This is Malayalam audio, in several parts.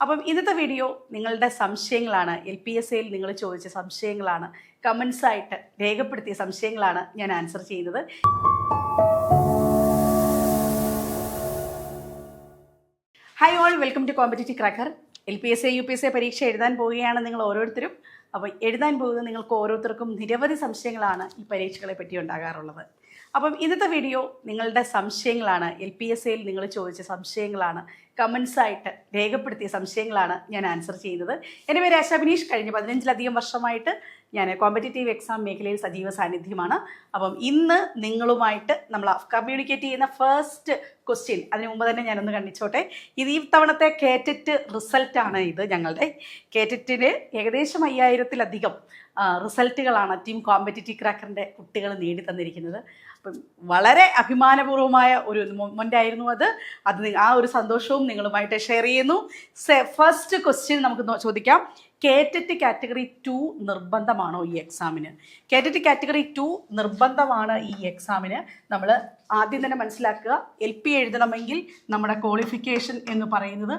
അപ്പം ഇന്നത്തെ വീഡിയോ നിങ്ങളുടെ സംശയങ്ങളാണ്. LPSAയിൽ നിങ്ങൾ ചോദിച്ച സംശയങ്ങളാണ്, കമൻസ് ആയിട്ട് രേഖപ്പെടുത്തിയ സംശയങ്ങളാണ് ഞാൻ ആൻസർ ചെയ്യുന്നത്. Hi all, welcome to competitive cracker. LPSA UPSA പരീക്ഷ എഴുതാൻ പോവുകയാണ് നിങ്ങൾ ഓരോരുത്തരും. അപ്പോൾ എഴുതാൻ പോകുന്ന നിങ്ങൾക്ക് ഓരോരുത്തർക്കും നിരവധി സംശയങ്ങളാണ് ഈ പരീക്ഷകളെ പറ്റി ഉണ്ടാകാറുള്ളത്. അപ്പം ഇന്നത്തെ വീഡിയോ നിങ്ങളുടെ സംശയങ്ങളാണ്, LPSAയിൽ നിങ്ങൾ ചോദിച്ച സംശയങ്ങളാണ്, കമൻസ് ആയിട്ട് രേഖപ്പെടുത്തിയ സംശയങ്ങളാണ് ഞാൻ ആൻസർ ചെയ്യുന്നത്. എൻ്റെ പേര് ആശ ബിനീഷ്. കഴിഞ്ഞ 15-ലധികം വർഷമായിട്ട് ഞാൻ കോമ്പറ്റേറ്റീവ് എക്സാം മേഖലയിൽ സജീവ സാന്നിധ്യമാണ്. അപ്പം ഇന്ന് നിങ്ങളുമായിട്ട് നമ്മൾ കമ്മ്യൂണിക്കേറ്റ് ചെയ്യുന്ന ഫസ്റ്റ് ക്വസ്റ്റ്യൻ, അതിന് മുമ്പ് തന്നെ ഞാനൊന്ന് കണ്ടിച്ചോട്ടെ. ഇത് ഈ തവണത്തെ കേറ്ററ്റ് റിസൾട്ടാണ്. ഇത് ഞങ്ങളുടെ കേറ്ററ്റിന് ഏകദേശം 5000-ലധികം റിസൾട്ടുകളാണ് ടീം കോമ്പറ്റേറ്റീവ് ക്രാക്കറിൻ്റെ കുട്ടികൾ നേടി തന്നിരിക്കുന്നത്. അപ്പം വളരെ അഭിമാനപൂർവ്വമായ ഒരു മൊമെൻ്റായിരുന്നു അത്. ആ ഒരു സന്തോഷവും നിങ്ങളുമായിട്ട് ഷെയർ ചെയ്യുന്നു. ഫസ്റ്റ് ക്വസ്റ്റ്യൻ നമുക്ക് ചോദിക്കാം. കേറ്ററ്റ് കാറ്റഗറി 2 നിർബന്ധമാണോ ഈ എക്സാമിന്? കേറ്ററ്റ് കാറ്റഗറി 2 നിർബന്ധമാണ് ഈ എക്സാമിന്. നമ്മൾ ആദ്യം തന്നെ മനസ്സിലാക്കുക, LP എഴുതണമെങ്കിൽ നമ്മുടെ ക്വാളിഫിക്കേഷൻ എന്ന് പറയുന്നത്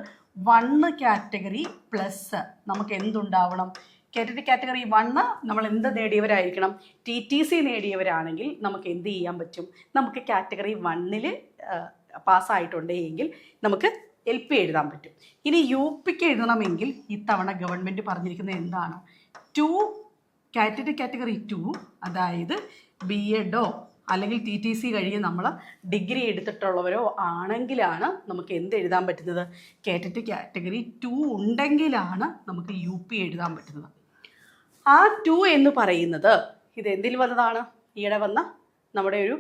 1 കാറ്റഗറി പ്ലസ് നമുക്ക് എന്തുണ്ടാവണം? കേറ്ററ്റ് കാറ്റഗറി 1 നമ്മൾ എന്ത് നേടിയവരായിരിക്കണം? TTC നേടിയവരാണെങ്കിൽ നമുക്ക് എന്ത് ചെയ്യാൻ പറ്റും? നമുക്ക് കാറ്റഗറി 1-ൽ പാസ്സായിട്ടുണ്ടെങ്കിൽ നമുക്ക് LP എഴുതാൻ പറ്റും. ഇനി UPക്ക് എഴുതണമെങ്കിൽ ഇത്തവണ ഗവൺമെൻറ് പറഞ്ഞിരിക്കുന്നത് എന്താണ്? 2 കാറ്ററ്റ് കാറ്റഗറി 2, അതായത് BEdോ അല്ലെങ്കിൽ TTC കഴിഞ്ഞ് നമ്മൾ ഡിഗ്രി എടുത്തിട്ടുള്ളവരോ ആണെങ്കിലാണ് നമുക്ക് എന്ത് എഴുതാൻ പറ്റുന്നത്? കേറ്ററ്റ് കാറ്റഗറി 2 ഉണ്ടെങ്കിലാണ് നമുക്ക് UP എഴുതാൻ പറ്റുന്നത്. ആ 2 എന്ന് പറയുന്നത് ഇത് എന്തിൽ വന്നതാണ്? ഈയിടെ വന്ന നമ്മുടെ ഒരു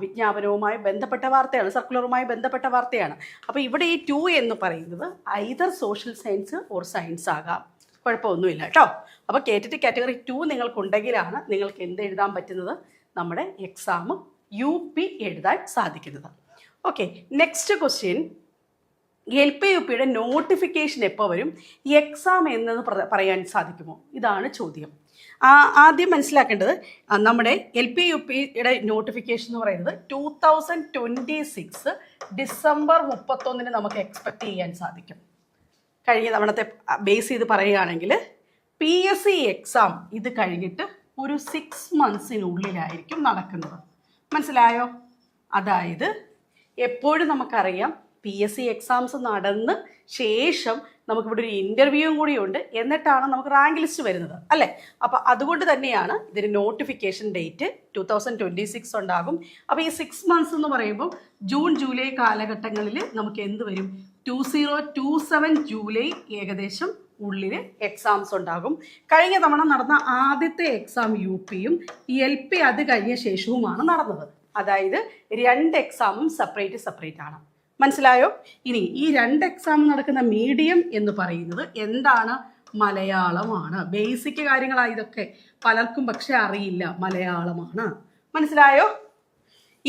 വിജ്ഞാപനവുമായി ബന്ധപ്പെട്ട വാർത്തയാണ്, സർക്കുലറുമായി ബന്ധപ്പെട്ട വാർത്തയാണ്. അപ്പോൾ ഇവിടെ ഈ 2 എന്ന് പറയുന്നത് either social science or science ആകാം, കുഴപ്പമൊന്നുമില്ല കേട്ടോ. അപ്പോൾ കേറ്ററ്റ് കാറ്റഗറി 2 നിങ്ങൾക്കുണ്ടെങ്കിലാണ് നിങ്ങൾക്ക് എന്ത് എഴുതാൻ പറ്റുന്നത്? നമ്മുടെ എക്സാം UP എഴുതാൻ സാധിക്കുന്നത്. Okay, next question. LP UPയുടെ നോട്ടിഫിക്കേഷൻ എപ്പോൾ വരും? എക്സാം എന്നത് പറയാൻ സാധിക്കുമോ? ഇതാണ് ചോദ്യം. ആദ്യം മനസ്സിലാക്കേണ്ടത്, നമ്മുടെ LP UPയുടെ നോട്ടിഫിക്കേഷൻ എന്ന് പറയുന്നത് 2026 ഡിസംബർ 31 നമുക്ക് എക്സ്പെക്റ്റ് ചെയ്യാൻ സാധിക്കും. കഴിഞ്ഞ തവണത്തെ ബേസ് ചെയ്ത് പറയുകയാണെങ്കിൽ PSC എക്സാം ഇത് കഴിഞ്ഞിട്ട് ഒരു 6 മന്ത്സിനുള്ളിലായിരിക്കും നടക്കുന്നത്. മനസ്സിലായോ? അതായത് എപ്പോഴും നമുക്കറിയാം PSC എക്സാംസ് നടന്ന് ശേഷം നമുക്കിവിടെ ഒരു ഇൻ്റർവ്യൂവും കൂടിയുണ്ട്, എന്നിട്ടാണ് നമുക്ക് റാങ്ക് ലിസ്റ്റ് വരുന്നത്, അല്ലേ? അപ്പോൾ അതുകൊണ്ട് തന്നെയാണ് ഇതിന് നോട്ടിഫിക്കേഷൻ ഡേറ്റ് 2026 ഉണ്ടാകും. അപ്പോൾ ഈ 6 മന്ത്സ് എന്ന് പറയുമ്പോൾ ജൂൺ ജൂലൈ കാലഘട്ടങ്ങളിൽ നമുക്ക് എന്ത് വരും? 2027 ജൂലൈ ഏകദേശം ഉള്ളിൽ എക്സാംസ് ഉണ്ടാകും. കഴിഞ്ഞ തവണ നടന്ന ആദ്യത്തെ എക്സാം UPയും LP അത് കഴിഞ്ഞ ശേഷവുമാണ് നടന്നത്. അതായത് 2 എക്സാമും സെപ്പറേറ്റ് ആണ്. മനസ്സിലായോ? ഇനി ഈ 2 എക്സാം നടക്കുന്ന മീഡിയം എന്ന് പറയുന്നത് എന്താണ്? മലയാളമാണ്. ബേസിക് കാര്യങ്ങളാണ് ഇതൊക്കെ, പലർക്കും പക്ഷെ അറിയില്ല, മലയാളമാണ്. മനസ്സിലായോ?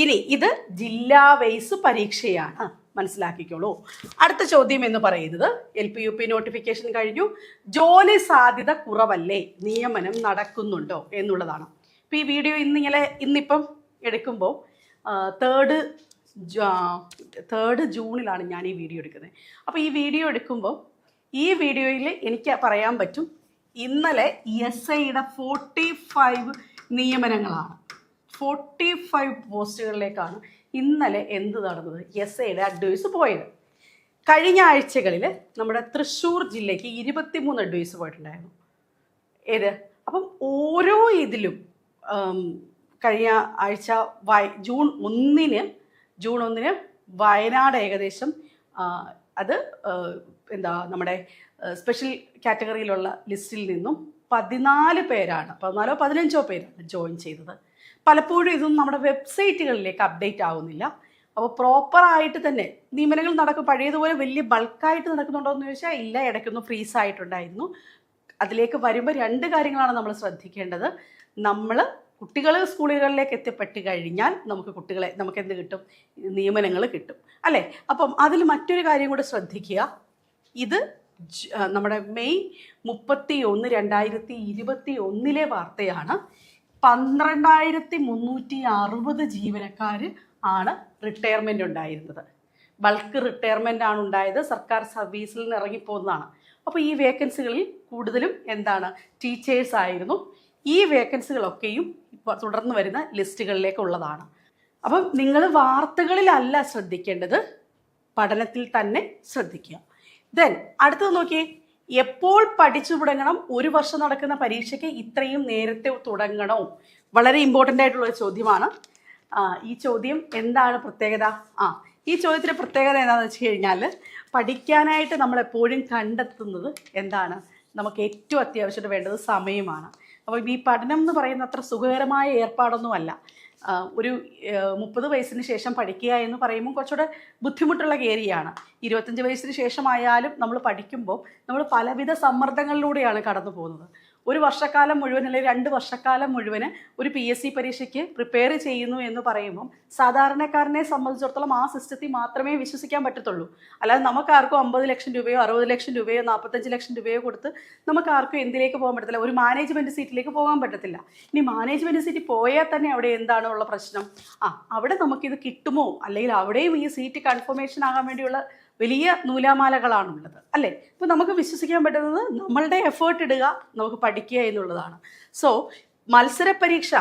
ഇനി ഇത് ജില്ലാ വൈസ് പരീക്ഷയാണ്, മനസ്സിലാക്കിക്കോളൂ. അടുത്ത ചോദ്യം എന്ന് പറയുന്നത് LP UP നോട്ടിഫിക്കേഷൻ കഴിഞ്ഞു, ജോലി സാധ്യത കുറവല്ലേ, നിയമനം നടക്കുന്നുണ്ടോ എന്നുള്ളതാണ്. ഇപ്പം ഈ വീഡിയോ ഇന്നിപ്പം എടുക്കുമ്പോൾ 3 ജൂണിലാണ് ഞാൻ ഈ വീഡിയോ എടുക്കുന്നത്. അപ്പോൾ ഈ വീഡിയോ എടുക്കുമ്പോൾ ഈ വീഡിയോയിൽ എനിക്ക് പറയാൻ പറ്റും, ഇന്നലെ SIയുടെ 45 നിയമനങ്ങളാണ്, 45 പോസ്റ്റുകളിലേക്കാണ് ഇന്നലെ എന്ത് നടന്നത്? SIയുടെ അഡ്വൈസ് പോയത്. കഴിഞ്ഞ ആഴ്ചകളിൽ നമ്മുടെ തൃശ്ശൂർ ജില്ലയ്ക്ക് 23 അഡ്വൈസ് പോയിട്ടുണ്ടായിരുന്നു. അപ്പം ഓരോ ഇതിലും കഴിഞ്ഞ ആഴ്ച ജൂൺ 1-ന് വയനാട് ഏകദേശം അത് നമ്മുടെ സ്പെഷ്യൽ കാറ്റഗറിയിലുള്ള ലിസ്റ്റിൽ നിന്നും 14 പേരാണ്, 14 15 പേരാണ് ജോയിൻ ചെയ്തത്. പലപ്പോഴും ഇതൊന്നും നമ്മുടെ വെബ്സൈറ്റുകളിലേക്ക് അപ്ഡേറ്റ് ആവുന്നില്ല. അപ്പോൾ പ്രോപ്പറായിട്ട് തന്നെ നിയമനങ്ങൾ നടക്കും. പഴയതുപോലെ വലിയ ബൾക്കായിട്ട് നടക്കുന്നുണ്ടോ എന്ന് ചോദിച്ചാൽ ഇല്ല, ഇടയ്ക്കൊന്ന് ഫ്രീസ് ആയിട്ടുണ്ടായിരുന്നു. അതിലേക്ക് വരുമ്പോൾ 2 കാര്യങ്ങളാണ് നമ്മൾ ശ്രദ്ധിക്കേണ്ടത്. നമ്മൾ കുട്ടികൾ സ്കൂളുകളിലേക്ക് എത്തിപ്പെട്ട് കഴിഞ്ഞാൽ നമുക്ക് എന്ത് കിട്ടും? നിയമനങ്ങൾ കിട്ടും, അല്ലേ? അപ്പം അതിൽ മറ്റൊരു കാര്യം കൂടെ ശ്രദ്ധിക്കുക. ഇത് നമ്മുടെ മെയ് 31, 2021 വാർത്തയാണ്. 12,360 ജീവനക്കാർ ആണ് റിട്ടയർമെൻ്റ് ഉണ്ടായിരുന്നത്. ബൾക്ക് റിട്ടയർമെൻ്റ് ആണ് ഉണ്ടായത്, സർക്കാർ സർവീസിൽ നിന്ന് ഇറങ്ങിപ്പോകുന്നതാണ്. അപ്പോൾ ഈ വേക്കൻസികളിൽ കൂടുതലും എന്താണ്, ടീച്ചേഴ്സ് ആയിരുന്നു. ഈ വേക്കൻസികളൊക്കെയും ഇപ്പോൾ തുടർന്ന് വരുന്ന ലിസ്റ്റുകളിലേക്കുള്ളതാണ്. അപ്പം നിങ്ങൾ വാർത്തകളിലല്ല ശ്രദ്ധിക്കേണ്ടത്, പഠനത്തിൽ തന്നെ ശ്രദ്ധിക്കുക. ദെൻ അടുത്തത് നോക്കിയേ, എപ്പോൾ പഠിച്ചു തുടങ്ങണം? ഒരു വർഷം നടക്കുന്ന പരീക്ഷയ്ക്ക് ഇത്രയും നേരത്തെ തുടങ്ങണോ? വളരെ ഇമ്പോർട്ടൻ്റ് ആയിട്ടുള്ള ഒരു ചോദ്യമാണ്. ഈ ചോദ്യം എന്താണ് പ്രത്യേകത? ഈ ചോദ്യത്തിൻ്റെ പ്രത്യേകത എന്താണെന്ന് വെച്ച് കഴിഞ്ഞാൽ, പഠിക്കാനായിട്ട് നമ്മളെപ്പോഴും കണ്ടെത്തുന്നത് എന്താണ്? നമുക്ക് ഏറ്റവും അത്യാവശ്യമായിട്ട് വേണ്ടത് സമയമാണ്. അപ്പോൾ ഈ പഠനം എന്ന് പറയുന്ന അത്ര സുഖകരമായ ഏർപ്പാടൊന്നുമല്ല. ഒരു 30 വയസ്സിന് ശേഷം പഠിക്കുക എന്ന് പറയുമ്പോൾ കുറച്ചുകൂടെ ബുദ്ധിമുട്ടുള്ള ഏരിയയാണ്. 25 വയസ്സിന് ശേഷമായാലും നമ്മൾ പഠിക്കുമ്പോൾ നമ്മൾ പലവിധ സമ്മർദ്ദങ്ങളിലൂടെയാണ് കടന്നു പോകുന്നത്. ഒരു വർഷക്കാലം മുഴുവൻ അല്ലെങ്കിൽ 2 വർഷക്കാലം മുഴുവൻ ഒരു PSC പരീക്ഷയ്ക്ക് പ്രിപ്പയർ ചെയ്യുന്നു എന്ന് പറയുമ്പം സാധാരണക്കാരനെ സംബന്ധിച്ചിടത്തോളം ആ സിസ്റ്റത്തിൽ മാത്രമേ വിശ്വസിക്കാൻ പറ്റത്തുള്ളൂ. അല്ലാതെ നമുക്കാർക്കും 50 ലക്ഷം രൂപയോ 60 ലക്ഷം രൂപയോ 45 ലക്ഷം രൂപയോ കൊടുത്ത് നമുക്കാർക്കും എന്തിലേക്ക് പോകാൻ പറ്റത്തില്ല, ഒരു മാനേജ്മെൻറ്റ് സീറ്റിലേക്ക് പോകാൻ പറ്റത്തില്ല. ഇനി മാനേജ്മെൻറ്റ് സീറ്റിൽ പോയാൽ തന്നെ അവിടെ എന്താണ് ഉള്ള പ്രശ്നം? അവിടെ നമുക്കിത് കിട്ടുമോ, അല്ലെങ്കിൽ അവിടെയും ഈ സീറ്റ് കൺഫർമേഷൻ ആകാൻ വേണ്ടിയുള്ള വലിയ നൂലാമാലകളാണുള്ളത്, അല്ലേ? ഇപ്പോൾ നമുക്ക് വിശ്വസിക്കാൻ പറ്റുന്നത് നമ്മളുടെ എഫേർട്ട് ഇടുക, നമുക്ക് പഠിക്കുക എന്നുള്ളതാണ്. സോ മത്സര പരീക്ഷ,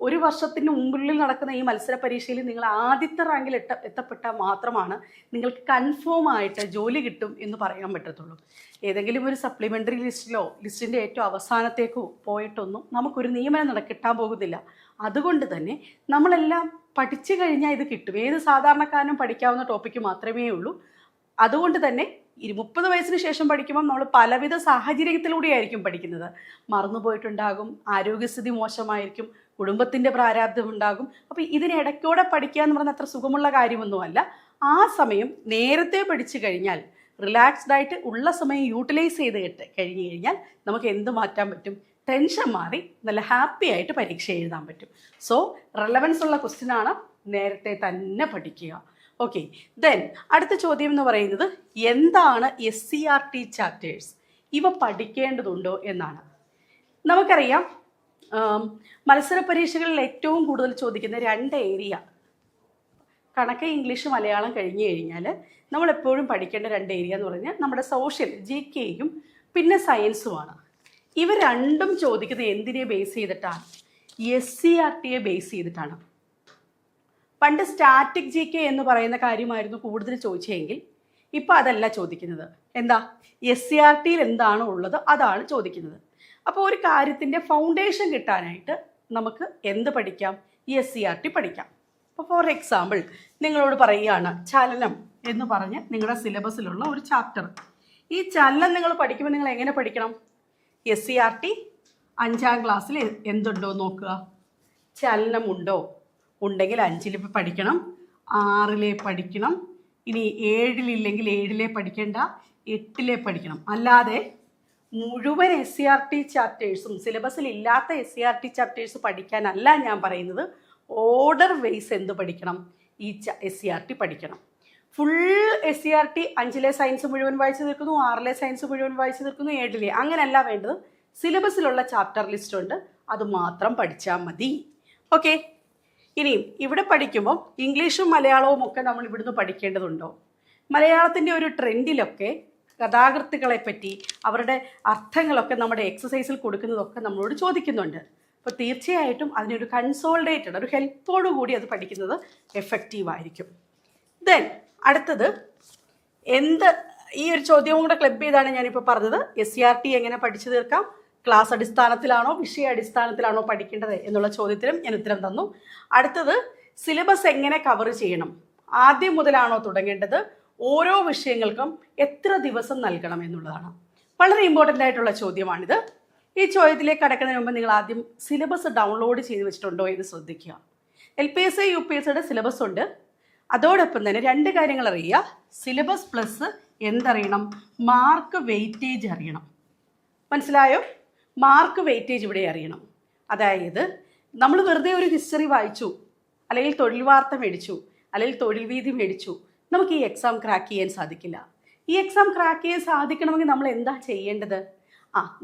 ഒരു വർഷത്തിന് മുമ്പിൽ നടക്കുന്ന ഈ മത്സര പരീക്ഷയിൽ നിങ്ങൾ ആദ്യത്തെ റാങ്കിൽ എത്തപ്പെട്ടാൽ മാത്രമാണ് നിങ്ങൾക്ക് കൺഫേം ആയിട്ട് ജോലി കിട്ടും എന്ന് പറയാൻ പറ്റത്തുള്ളൂ. ഏതെങ്കിലും ഒരു സപ്ലിമെൻ്ററി ലിസ്റ്റിലോ ലിസ്റ്റിൻ്റെ ഏറ്റവും അവസാനത്തേക്കോ പോയിട്ടൊന്നും നമുക്കൊരു നിയമനം കിട്ടാൻ പോകുന്നില്ല. അതുകൊണ്ട് തന്നെ നമ്മളെല്ലാം പഠിച്ചു കഴിഞ്ഞാൽ ഇത് കിട്ടും. ഏത് സാധാരണക്കാരനും പഠിക്കാവുന്ന ടോപ്പിക്ക് മാത്രമേ ഉള്ളൂ. അതുകൊണ്ട് തന്നെ 30 വയസ്സിന് ശേഷം പഠിക്കുമ്പോൾ നമ്മൾ പലവിധ സാഹചര്യത്തിലൂടെയായിരിക്കും പഠിക്കുന്നത്. മറന്നുപോയിട്ടുണ്ടാകും, ആരോഗ്യസ്ഥിതി മോശമായിരിക്കും, കുടുംബത്തിൻ്റെ പ്രാരാബ്ധം ഉണ്ടാകും. അപ്പോൾ ഇതിനിടയ്ക്കൂടെ പഠിക്കുക എന്ന് പറഞ്ഞാൽ അത്ര സുഖമുള്ള കാര്യമൊന്നുമല്ല. ആ സമയം നേരത്തെ പഠിച്ചു കഴിഞ്ഞാൽ, റിലാക്സ്ഡ് ആയിട്ട് ഉള്ള സമയം യൂട്ടിലൈസ് ചെയ്ത് കഴിഞ്ഞു കഴിഞ്ഞാൽ നമുക്ക് എന്ത് മാറ്റാൻ പറ്റും? ടെൻഷൻ മാറി നല്ല ഹാപ്പി ആയിട്ട് പരീക്ഷ എഴുതാൻ പറ്റും. സോ റെലവൻസ് ഉള്ള ക്വസ്റ്റ്യനാണ്, നേരത്തെ തന്നെ പഠിക്കുക. ഓക്കെ, ദെൻ അടുത്ത ചോദ്യം എന്ന് പറയുന്നത്, എന്താണ് SCRT ചാപ്റ്റേഴ്സ്? ഇവ പഠിക്കേണ്ടതുണ്ടോ എന്നാണ്. നമുക്കറിയാം, മത്സര പരീക്ഷകളിൽ ഏറ്റവും കൂടുതൽ ചോദിക്കുന്ന 2 ഏരിയ, കണക്ക്, ഇംഗ്ലീഷ്, മലയാളം കഴിഞ്ഞു കഴിഞ്ഞാൽ നമ്മളെപ്പോഴും പഠിക്കേണ്ട 2 ഏരിയ എന്ന് പറഞ്ഞാൽ നമ്മുടെ സോഷ്യൽ GKയും പിന്നെ സയൻസുമാണ്. ഇവ രണ്ടും ചോദിക്കുന്നത് എന്തിനെ ബേസ് ചെയ്തിട്ടാണ്? SCRTയെ ബേസ് ചെയ്തിട്ടാണ്. പണ്ട് സ്റ്റാറ്റിക് GK എന്ന് പറയുന്ന കാര്യമായിരുന്നു കൂടുതൽ ചോദിച്ചതെങ്കിൽ ഇപ്പോൾ അതല്ല ചോദിക്കുന്നത്. എന്താ? SCRTയിൽ എന്താണ് ഉള്ളത് അതാണ് ചോദിക്കുന്നത്. അപ്പോൾ ഒരു കാര്യത്തിൻ്റെ ഫൗണ്ടേഷൻ കിട്ടാനായിട്ട് നമുക്ക് എന്ത് പഠിക്കാം? SCRT പഠിക്കാം. അപ്പോൾ ഫോർ എക്സാമ്പിൾ നിങ്ങളോട് പറയുകയാണ്, ചലനം എന്ന് പറഞ്ഞ് നിങ്ങളുടെ സിലബസിലുള്ള ഒരു ചാപ്റ്റർ. ഈ ചലനം നിങ്ങൾ പഠിക്കുമ്പോൾ നിങ്ങൾ എങ്ങനെ പഠിക്കണം? SCRT 5ാം ക്ലാസ്സിൽ എന്തുണ്ടോ നോക്കുക. ചലനമുണ്ടോ? ഉണ്ടെങ്കിൽ 5ൽ പഠിക്കണം, 6ലെ പഠിക്കണം. ഇനി 7ലില്ലെങ്കിൽ 7ലെ പഠിക്കേണ്ട, 8ലെ പഠിക്കണം. അല്ലാതെ മുഴുവൻ SCRT ചാപ്റ്റേഴ്സും, സിലബസിൽ ഇല്ലാത്ത SCRT ചാപ്റ്റേഴ്സ് പഠിക്കാനല്ല ഞാൻ പറയുന്നത്. ഓർഡർ വൈസ് എന്ത് പഠിക്കണം? ഈ SCRT പഠിക്കണം. ഫുൾ SCRT 5ലെ സയൻസ് മുഴുവൻ വായിച്ചു തീർക്കുന്നു, 6ലെ സയൻസ് മുഴുവൻ വായിച്ചു തീർക്കുന്നു, 7ലെ, അങ്ങനെയല്ല വേണ്ടത്. സിലബസിലുള്ള ചാപ്റ്റർ ലിസ്റ്റ് ഉണ്ട്, അത് മാത്രം പഠിച്ചാൽ മതി. ഓക്കെ, ഇനിയും ഇവിടെ പഠിക്കുമ്പോൾ ഇംഗ്ലീഷും മലയാളവും ഒക്കെ നമ്മൾ ഇവിടുന്ന് പഠിക്കേണ്ടതുണ്ടോ? മലയാളത്തിൻ്റെ ഒരു ട്രെൻഡിലൊക്കെ കഥാകൃത്തുക്കളെ പറ്റി, അവരുടെ അർത്ഥങ്ങളൊക്കെ നമ്മുടെ എക്സസൈസിൽ കൊടുക്കുന്നതൊക്കെ നമ്മളോട് ചോദിക്കുന്നുണ്ട്. അപ്പോൾ തീർച്ചയായിട്ടും അതിനൊരു കൺസോൾഡേറ്റഡ്, ഒരു ഹെൽപ്പോടു കൂടി അത് പഠിക്കുന്നത് എഫക്റ്റീവായിരിക്കും. ദെൻ അടുത്തത് ഈ ഒരു ചോദ്യവും കൂടെ ക്ലബ് ചെയ്താണ് ഞാനിപ്പോൾ പറഞ്ഞത്. SCRT എങ്ങനെ പഠിച്ചു തീർക്കാം? ക്ലാസ് അടിസ്ഥാനത്തിലാണോ വിഷയ അടിസ്ഥാനത്തിലാണോ പഠിക്കേണ്ടത് എന്നുള്ള ചോദ്യത്തിനും ഞാൻ ഉത്തരം തന്നു. അടുത്തത്, സിലബസ് എങ്ങനെ കവർ ചെയ്യണം? ആദ്യം മുതലാണോ തുടങ്ങേണ്ടത്? ഓരോ വിഷയങ്ങൾക്കും എത്ര ദിവസം നൽകണം എന്നുള്ളതാണ്. വളരെ ഇമ്പോർട്ടൻ്റ് ആയിട്ടുള്ള ചോദ്യമാണിത്. ഈ ചോദ്യത്തിലേക്ക് കടക്കുന്നതിന് മുമ്പ് നിങ്ങൾ ആദ്യം സിലബസ് ഡൗൺലോഡ് ചെയ്ത് വെച്ചിട്ടുണ്ടോ എന്ന് ശ്രദ്ധിക്കുക. LPSC UPSCയുടെ സിലബസ് ഉണ്ട്. അതോടൊപ്പം തന്നെ 2 കാര്യങ്ങൾ അറിയുക. സിലബസ് പ്ലസ് എന്തറിയണം? മാർക്ക് വെയിറ്റേജ് അറിയണം. മനസ്സിലായോ? മാർക്ക് വെയിറ്റേജ് ഇവിടെ അറിയണം. അതായത് നമ്മൾ വെറുതെ ഒരു ഹിസ്റ്ററി വായിച്ചു, അല്ലെങ്കിൽ തൊഴിൽ വാർത്ത മേടിച്ചു, അല്ലെങ്കിൽ തൊഴിൽ വീതി മേടിച്ചു, നമുക്ക് ഈ എക്സാം ക്രാക്ക് ചെയ്യാൻ സാധിക്കില്ല. ഈ എക്സാം ക്രാക്ക് ചെയ്യാൻ സാധിക്കണമെങ്കിൽ നമ്മൾ എന്താ ചെയ്യേണ്ടത്?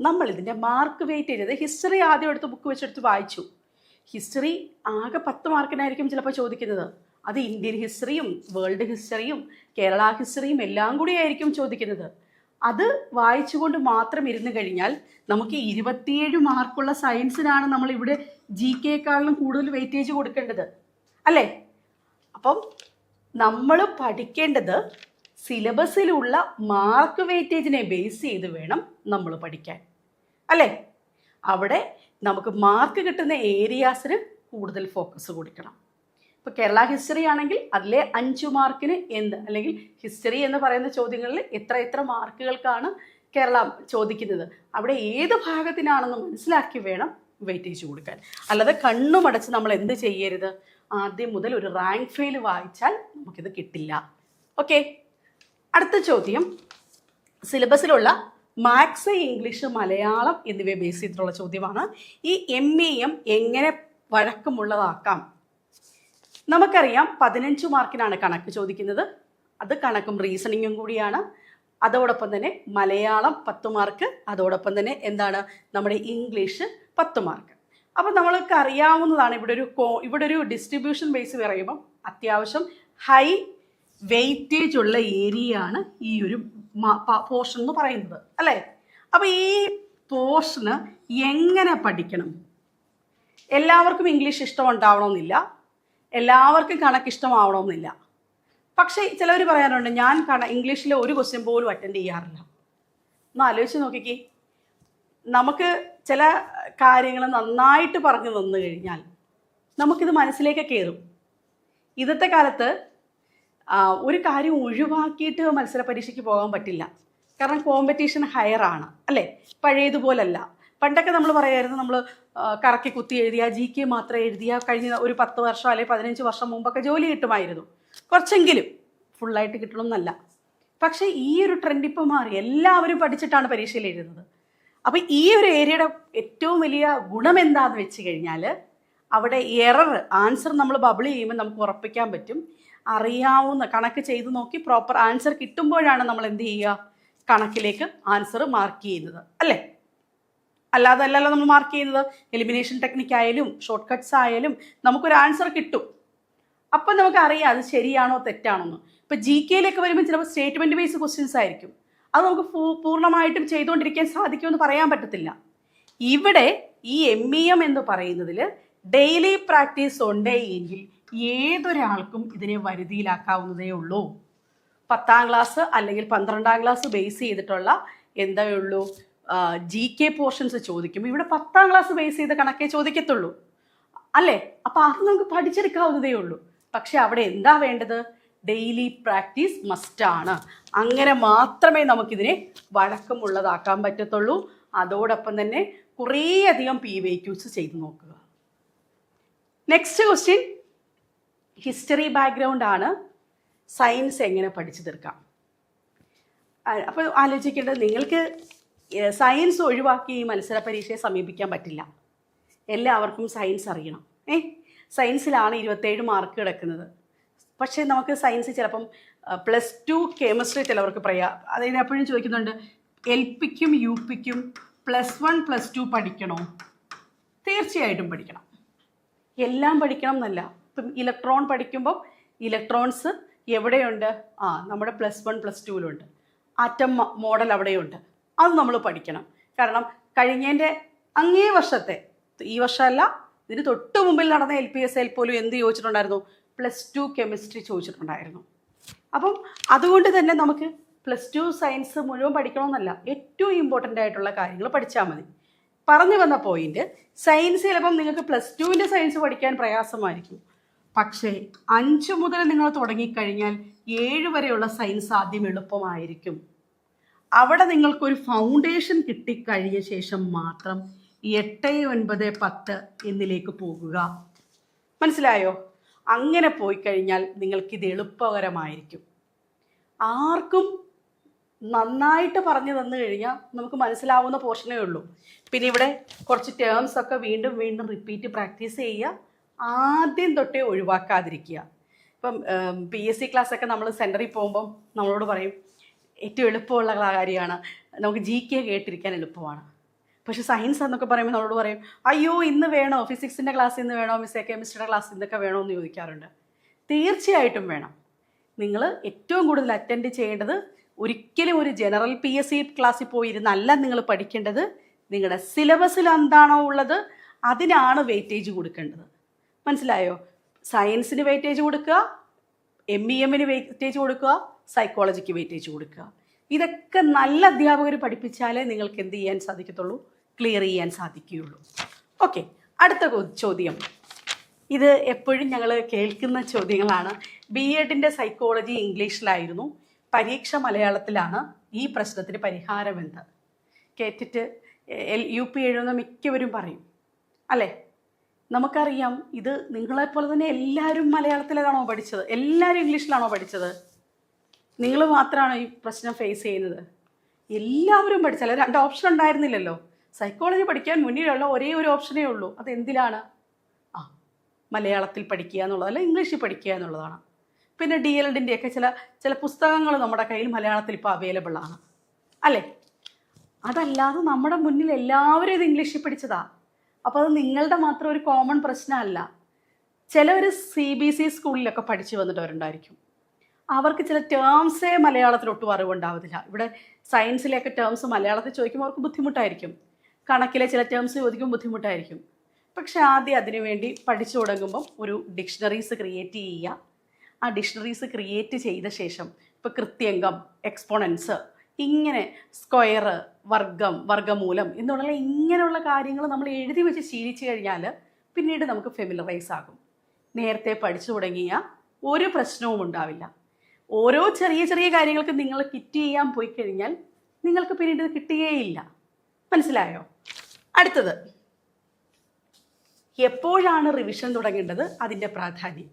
നമ്മൾ ഇതിൻ്റെ മാർക്ക് വെയിറ്റേജ്, അത് ഹിസ്റ്ററി ആദ്യം എടുത്ത് ബുക്ക് വെച്ചെടുത്ത് വായിച്ചു. ഹിസ്റ്ററി ആകെ 10 മാർക്കിനായിരിക്കും ചിലപ്പോൾ ചോദിക്കുന്നത്. അത് ഇന്ത്യൻ ഹിസ്റ്ററിയും വേൾഡ് ഹിസ്റ്ററിയും കേരള ഹിസ്റ്ററിയും എല്ലാം കൂടിയായിരിക്കും ചോദിക്കുന്നത്. അത് വായിച്ചുകൊണ്ട് മാത്രം ഇരുന്ന് കഴിഞ്ഞാൽ നമുക്ക് 27 മാർക്കുള്ള സയൻസിനാണ് നമ്മൾ ഇവിടെ GK-യെക്കാളും കൂടുതൽ വെയിറ്റേജ് കൊടുക്കേണ്ടത് അല്ലേ? അപ്പം നമ്മൾ പഠിക്കേണ്ടത് സിലബസിലുള്ള മാർക്ക് വെയിറ്റേജിനെ ബേസ് ചെയ്ത് വേണം നമ്മൾ പഠിക്കാൻ അല്ലേ? അവിടെ നമുക്ക് മാർക്ക് കിട്ടുന്ന ഏരിയാസിന് കൂടുതൽ ഫോക്കസ് കൊടുക്കണം. ഇപ്പോൾ കേരള ഹിസ്റ്ററി ആണെങ്കിൽ അതിലെ 5 മാർക്കിന് അല്ലെങ്കിൽ ഹിസ്റ്ററി എന്ന് പറയുന്ന ചോദ്യങ്ങളിൽ എത്ര മാർക്കുകൾക്കാണ് കേരള ചോദിക്കുന്നത്, അവിടെ ഏത് ഭാഗത്തിനാണെന്ന് മനസ്സിലാക്കി വേണം വെയിറ്റേജ് കൊടുക്കാൻ. അല്ലാതെ കണ്ണുമടച്ച് നമ്മൾ എന്ത് ചെയ്യരുത്, ആദ്യം മുതൽ ഒരു റാങ്ക് ഫെയിൽ വായിച്ചാൽ നമുക്കിത് കിട്ടില്ല. ഓക്കെ, അടുത്ത ചോദ്യം സിലബസിലുള്ള മാത്സ്, ഇംഗ്ലീഷ്, മലയാളം എന്നിവയെ ബേസ് ചെയ്തിട്ടുള്ള ചോദ്യമാണ്. ഈ MEM എങ്ങനെ വഴക്കമുള്ളതാക്കാം? നമുക്കറിയാം 15 മാർക്കിനാണ് കണക്ക് ചോദിക്കുന്നത്. അത് കണക്കും റീസണിങ്ങും കൂടിയാണ്. അതോടൊപ്പം തന്നെ മലയാളം 10 മാർക്ക്, അതോടൊപ്പം തന്നെ എന്താണ് നമ്മുടെ ഇംഗ്ലീഷ് 10 മാർക്ക്. അപ്പം നമ്മൾക്ക് അറിയാവുന്നതാണ് ഇവിടെ ഒരു ഡിസ്ട്രിബ്യൂഷൻ ബേസ് പറയുമ്പം അത്യാവശ്യം ഹൈ വെയിറ്റേജ് ഉള്ള ഏരിയയാണ് ഈ ഒരു പോർഷൻ എന്ന് പറയുന്നത് അല്ലേ? അപ്പം ഈ പോർഷന് എങ്ങനെ പഠിക്കണം? എല്ലാവർക്കും ഇംഗ്ലീഷ് ഇഷ്ടമുണ്ടാവണമെന്നില്ല, എല്ലാവർക്കും കണക്ക് ഇഷ്ടമാവണമെന്നില്ല. പക്ഷേ ചിലവർ പറയാനുണ്ട് ഞാൻ ഇംഗ്ലീഷിൽ ഒരു ക്വസ്റ്റ്യൻ പോലും അറ്റൻഡ് ചെയ്യാറില്ല. ഒന്ന് ആലോചിച്ച് നോക്കിക്കേ, നമുക്ക് ചില കാര്യങ്ങൾ നന്നായിട്ട് പറഞ്ഞു തന്നു കഴിഞ്ഞാൽ നമുക്കിത് മനസ്സിലേക്ക് കയറും. ഇന്നത്തെ കാലത്ത് ഒരു കാര്യം ഒഴിവാക്കിയിട്ട് മത്സര പരീക്ഷയ്ക്ക് പോകാൻ പറ്റില്ല. കാരണം കോമ്പറ്റീഷൻ ഹയർ ആണ് അല്ലേ? പഴയതുപോലല്ല. പണ്ടൊക്കെ നമ്മൾ പറയായിരുന്നു നമ്മൾ കറക്കി കുത്തി എഴുതിയ GK മാത്രം എഴുതിയ കഴിഞ്ഞ ഒരു 10 വർഷം അല്ലെങ്കിൽ 15 വർഷം മുമ്പൊക്കെ ജോലി കിട്ടുമായിരുന്നു, കുറച്ചെങ്കിലും, ഫുള്ളായിട്ട് കിട്ടണമെന്നല്ല. പക്ഷേ ഈ ഒരു ട്രെൻഡ് ഇപ്പോൾ മാറി, എല്ലാവരും പഠിച്ചിട്ടാണ് പരീക്ഷയിൽ എഴുതുന്നത്. അപ്പോൾ ഈ ഒരു ഏരിയയുടെ ഏറ്റവും വലിയ ഗുണം എന്താണെന്ന് വെച്ച് കഴിഞ്ഞാൽ അവിടെ ആൻസർ നമ്മൾ ബബിൾ ചെയ്യുമ്പോൾ നമുക്ക് ഉറപ്പിക്കാൻ പറ്റും. അറിയാവുന്ന കണക്ക് ചെയ്ത് നോക്കി പ്രോപ്പർ ആൻസർ കിട്ടുമ്പോഴാണ് നമ്മൾ എന്ത് ചെയ്യുക, കണക്കിലേക്ക് ആൻസർ മാർക്ക് ചെയ്യുന്നത് അല്ലേ? അല്ലാതെ അല്ലല്ലോ നമ്മൾ മാർക്ക് ചെയ്യുന്നത്. എലിമിനേഷൻ ടെക്നിക്ക് ആയാലും ഷോർട്ട് കട്ട്സ് ആയാലും നമുക്കൊരു ആൻസർ കിട്ടും. അപ്പം നമുക്കറിയാം അത് ശരിയാണോ തെറ്റാണോ എന്ന്. ഇപ്പോൾ GK-യിലേക്ക് വരുമ്പോൾ ചിലപ്പോൾ സ്റ്റേറ്റ്മെൻറ്റ് ബേസ് ക്വസ്റ്റ്യൻസ് ആയിരിക്കും. അത് നമുക്ക് പൂർണ്ണമായിട്ടും ചെയ്തുകൊണ്ടിരിക്കാൻ സാധിക്കുമെന്ന് പറയാൻ പറ്റത്തില്ല. ഇവിടെ ഈ MEM എന്ന് പറയുന്നതിൽ ഡെയിലി പ്രാക്ടീസ് ഉണ്ട് എങ്കിൽ ഏതൊരാൾക്കും ഇതിനെ വരുതിയിലാക്കാവുന്നതേ ഉള്ളൂ. 10ാം ക്ലാസ് അല്ലെങ്കിൽ 12ാം ക്ലാസ് ബേസ് ചെയ്തിട്ടുള്ള എന്താ ഉള്ളൂ GK പോർഷൻസ് ചോദിക്കും. ഇവിടെ 10ാം ക്ലാസ് ബേസ് ചെയ്ത കണക്കേ ചോദിക്കത്തുള്ളൂ അല്ലേ? അപ്പോൾ അത് നമുക്ക് പഠിച്ചെടുക്കാവുന്നതേ ഉള്ളൂ. പക്ഷെ അവിടെ എന്താ വേണ്ടത്? ഡെയിലി പ്രാക്ടീസ് മസ്റ്റാണ്. അങ്ങനെ മാത്രമേ നമുക്കിതിനെ വഴക്കമുള്ളതാക്കാൻ പറ്റത്തുള്ളൂ. അതോടൊപ്പം തന്നെ കുറേയധികം PYQs ചെയ്ത് നോക്കുക. നെക്സ്റ്റ് ക്വസ്റ്റ്യൻ ഹിസ്റ്ററി ബാക്ക്ഗ്രൗണ്ട് ആണ്. സയൻസ് എങ്ങനെ പഠിച്ചു തീർക്കാം? അപ്പോൾ ആലോചിക്കേണ്ടത്, നിങ്ങൾക്ക് സയൻസ് ഒഴിവാക്കി ഈ മത്സര പരീക്ഷയെ സമീപിക്കാൻ പറ്റില്ല. എല്ലാവർക്കും സയൻസ് അറിയണം. സയൻസിലാണ് 27 മാർക്ക് കിടക്കുന്നത്. പക്ഷേ നമുക്ക് സയൻസ് ചിലപ്പം +2 കെമിസ്ട്രി ചിലവർക്ക് അതായത് എപ്പോഴും ചോദിക്കുന്നുണ്ട് LPക്കും UPക്കും +1 +2 പഠിക്കണോ? തീർച്ചയായിട്ടും പഠിക്കണം. എല്ലാം പഠിക്കണം എന്നല്ല. ഇപ്പം ഇലക്ട്രോൺ പഠിക്കുമ്പോൾ ഇലക്ട്രോൺസ് എവിടെയുണ്ട്? നമ്മുടെ +1 +2ലുണ്ട്. ആറ്റം മോഡൽ അവിടെയുണ്ട്. അത് നമ്മൾ പഠിക്കണം. കാരണം കഴിഞ്ഞതിൻ്റെ അങ്ങേ വർഷത്തെ, ഈ വർഷമല്ല ഇതിന് തൊട്ട് മുമ്പിൽ നടന്ന LPSL പോലും എന്ത് ചോദിച്ചിട്ടുണ്ടായിരുന്നു? +2 കെമിസ്ട്രി ചോദിച്ചിട്ടുണ്ടായിരുന്നു. അപ്പം അതുകൊണ്ട് തന്നെ നമുക്ക് +2 സയൻസ് മുഴുവൻ പഠിക്കണമെന്നല്ല, ഏറ്റവും ഇമ്പോർട്ടൻ്റ് ആയിട്ടുള്ള കാര്യങ്ങൾ പഠിച്ചാൽ മതി. പറഞ്ഞു വന്ന പോയിന്റ്, സയൻസ് ചിലപ്പം നിങ്ങൾക്ക് +2ൻ്റെ സയൻസ് പഠിക്കാൻ പ്രയാസമായിരിക്കും. പക്ഷേ 5 മുതൽ നിങ്ങൾ തുടങ്ങിക്കഴിഞ്ഞാൽ 7 വരെയുള്ള സയൻസ് ആദ്യം എളുപ്പമായിരിക്കും. അവിടെ നിങ്ങൾക്കൊരു ഫൗണ്ടേഷൻ കിട്ടിക്കഴിഞ്ഞ ശേഷം മാത്രം 8, 9, 10 എന്നിലേക്ക് പോകുക. മനസ്സിലായോ? അങ്ങനെ പോയി കഴിഞ്ഞാൽ നിങ്ങൾക്കിത് എളുപ്പകരമായിരിക്കും. ആർക്കും നന്നായിട്ട് പറഞ്ഞു തന്നു കഴിഞ്ഞാൽ നമുക്ക് മനസ്സിലാവുന്ന പോർഷനേ ഉള്ളൂ. പിന്നെ ഇവിടെ കുറച്ച് ടേംസ് ഒക്കെ വീണ്ടും വീണ്ടും റിപ്പീറ്റ് പ്രാക്ടീസ് ചെയ്യുക. ആദ്യം തൊട്ടേ ഒഴിവാക്കാതിരിക്കുക. ഇപ്പം PSC ക്ലാസ്സൊക്കെ നമ്മൾ സെൻറ്ററിൽ പോകുമ്പം നമ്മളോട് പറയും ഏറ്റവും എളുപ്പമുള്ള കാര്യമാണ്, നമുക്ക് GK കേട്ടിരിക്കാൻ എളുപ്പമാണ്. പക്ഷേ സയൻസ് എന്നൊക്കെ പറയുമ്പോൾ നമ്മളോട് പറയും അയ്യോ ഇന്ന് വേണോ, ഫിസിക്സിൻ്റെ ക്ലാസ് ഇന്ന് വേണോ, മിസ്സേ കെമിസ്ട്രിയുടെ ക്ലാസ് ഇന്നൊക്കെ വേണോ എന്ന് ചോദിക്കാറുണ്ട്. തീർച്ചയായിട്ടും വേണം. നിങ്ങൾ ഏറ്റവും കൂടുതൽ അറ്റൻഡ് ചെയ്യേണ്ടത് ഒരിക്കലും ഒരു ജനറൽ PSC ക്ലാസ്സിൽ പോയിരുന്നല്ല നിങ്ങൾ പഠിക്കേണ്ടത്. നിങ്ങളുടെ സിലബസിൽ എന്താണോ ഉള്ളത് അതിനാണ് വെയിറ്റേജ് കൊടുക്കേണ്ടത്. മനസ്സിലായോ? സയൻസിന് വെയിറ്റേജ് കൊടുക്കുക, MEMന് വെയിറ്റേജ് കൊടുക്കുക, സൈക്കോളജിക്ക് വെയിറ്റേജ് കൊടുക്കുക. ഇതൊക്കെ നല്ല അധ്യാപകർ പഠിപ്പിച്ചാലേ നിങ്ങൾക്ക് എന്ത് ചെയ്യാൻ സാധിക്കത്തുള്ളൂ? ക്ലിയർ ചെയ്യാൻ സാധിക്കുകയുള്ളൂ. ഓക്കെ, അടുത്ത ചോദ്യം. ഇത് എപ്പോഴും ഞങ്ങൾ കേൾക്കുന്ന ചോദ്യങ്ങളാണ്. BEdന്റെ സൈക്കോളജി ഇംഗ്ലീഷിലായിരുന്നു, പരീക്ഷ മലയാളത്തിലാണ്. ഈ പ്രശ്നത്തിന് പരിഹാരം എന്ത്? കേട്ടിട്ട് UP എഴുതുന്ന മിക്കവരും പറയും അല്ലേ? നമുക്കറിയാം, ഇത് നിങ്ങളെപ്പോലെ തന്നെ എല്ലാവരും മലയാളത്തിലാണോ പഠിച്ചത്? എല്ലാവരും ഇംഗ്ലീഷിലാണോ പഠിച്ചത്? നിങ്ങൾ മാത്രമാണോ ഈ പ്രശ്നം ഫേസ് ചെയ്യുന്നത്? എല്ലാവരും പഠിച്ചല്ല. 2 ഓപ്ഷൻ ഉണ്ടായിരുന്നില്ലല്ലോ. സൈക്കോളജി പഠിക്കാൻ മുന്നിലുള്ള ഒരേ ഒരു ഓപ്ഷനേ ഉള്ളൂ. അത് എന്തിലാണ്? മലയാളത്തിൽ പഠിക്കുക എന്നുള്ളതല്ല, ഇംഗ്ലീഷിൽ പഠിക്കുക എന്നുള്ളതാണ്. പിന്നെ DLEdൻ്റെയൊക്കെ ചില പുസ്തകങ്ങൾ നമ്മുടെ കയ്യിൽ മലയാളത്തിൽ ഇപ്പോൾ അവൈലബിൾ ആണ് അല്ലേ? അതല്ലാതെ നമ്മുടെ മുന്നിൽ എല്ലാവരും ഇത് ഇംഗ്ലീഷിൽ പഠിച്ചതാ. അപ്പോൾ അത് നിങ്ങളുടെ മാത്രം ഒരു കോമൺ പ്രശ്നമല്ല. ചിലവർ CBC സ്കൂളിലൊക്കെ പഠിച്ചു വന്നിട്ടവരുണ്ടായിരിക്കും. അവർക്ക് ചില ടേംസേ മലയാളത്തിലൊട്ടും അറിവുണ്ടാവത്തില്ല. ഇവിടെ സയൻസിലെയൊക്കെ ടേംസ് മലയാളത്തിൽ ചോദിക്കുമ്പോൾ അവർക്ക് ബുദ്ധിമുട്ടായിരിക്കും. കണക്കിലെ ചില ടേംസ് ചോദിക്കുമ്പോൾ ബുദ്ധിമുട്ടായിരിക്കും. പക്ഷെ ആദ്യം അതിനുവേണ്ടി പഠിച്ചു തുടങ്ങുമ്പം ഒരു ഡിക്ഷണറീസ് ക്രിയേറ്റ് ചെയ്യുക. ആ ഡിക്ഷണറീസ് ക്രിയേറ്റ് ചെയ്ത ശേഷം ഇപ്പോൾ കൃത്യംഗം, എക്സ്പോണൻസ്, ഇങ്ങനെ സ്ക്വയർ, വർഗം, വർഗമൂലം എന്നുള്ള ഇങ്ങനെയുള്ള കാര്യങ്ങൾ നമ്മൾ എഴുതി വെച്ച് ശീലിച്ചു കഴിഞ്ഞാൽ പിന്നീട് നമുക്ക് ഫെമിലറൈസ് ആകും. നേരത്തെ പഠിച്ചു തുടങ്ങിയ ഒരു പ്രശ്നവും ഉണ്ടാവില്ല. ഓരോ ചെറിയ ചെറിയ കാര്യങ്ങൾക്ക് നിങ്ങൾ കിറ്റ് ചെയ്യാൻ പോയി കഴിഞ്ഞാൽ നിങ്ങൾക്ക് പിന്നീട് ഇത് കിട്ടുകയില്ല. മനസ്സിലായോ? അടുത്തത്, എപ്പോഴാണ് റിവിഷൻ തുടങ്ങേണ്ടത്? അതിൻ്റെ പ്രാധാന്യം.